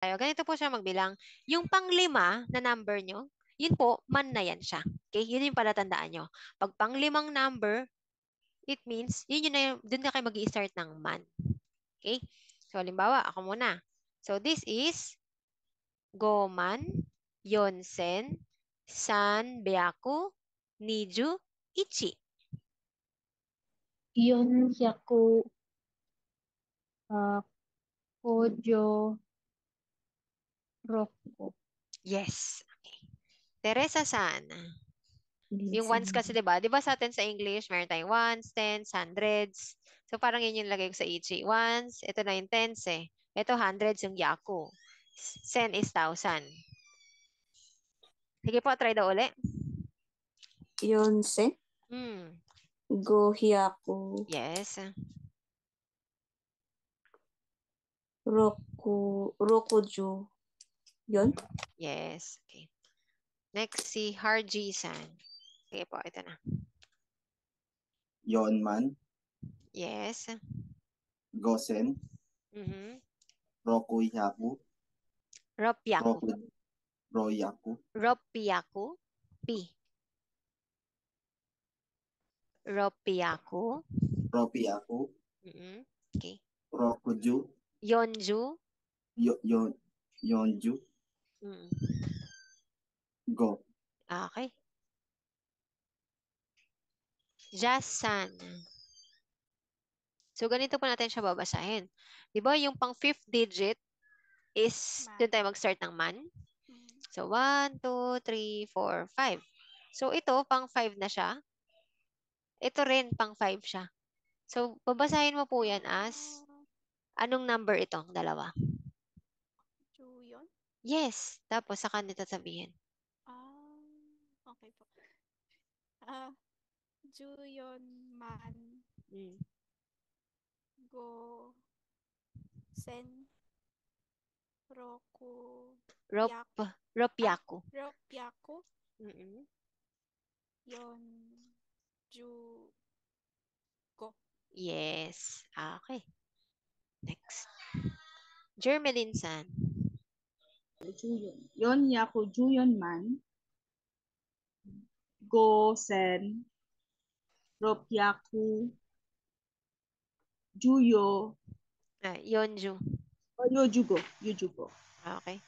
Ganito po siya magbilang. Yung panglima na number nyo, yun po, man na yan siya. Okay? Yun yung palatandaan nyo. Pag panglimang number, it means, yun na, dun na kayo mag-i-start ng man. Okay? So, halimbawa, ako muna. So, this is Goman, Yonsen, San, Byaku, Niju, Ichi. Yun Yaku, Kojo, Roko. Yes. Okay. Teresa-san. Yung ones kasi, Listen. 'di ba? 'Di ba sa atin sa English, meron tayong ones, tens, hundreds. So parang yun yung lagay ko sa ichi. Ones, ito na yung tens eh. Ito hundreds yung yaku. Sen is thousand. Sige po, try daw uli. Yonsen, Hmm. Gohyaku, Yes. Rokuju. Yun? Yes. Okay. Next, si Harji-san. Sige po, ito na. Yonman, Yes. Gosen, Mm-hmm. Rokuyhaku, Ropyaku. Royaku, Ropyaku. P. Ropyaku. Ropiaku, Mm-hmm. Okay. Rokuju, Yonju. Yonju, Mm. Go. Okay. Jasan. So, ganito po natin siya babasahin. Di ba, yung pang fifth digit is, Man. doon tayo mag-start ng man. Mm. So, 1, 2, 3, 4, 5. So, ito, pang 5 na siya. Ito rin, pang 5 siya. So, babasahin mo po yan as, anong number itong dalawa? Juyon? Yes. Tapos, saka nito sabihin. Okay po. Juyon man Mm. go sen roku Rop, yak ropyaku. ropyaku Mm-mm. yon ju go. Yes. Okay. Next. Jermeline-san. Yon Yaku Juyon Man, Go Sen, Ropyaku, Juyo, Yonju. Yojugo, Yojugo. Okay.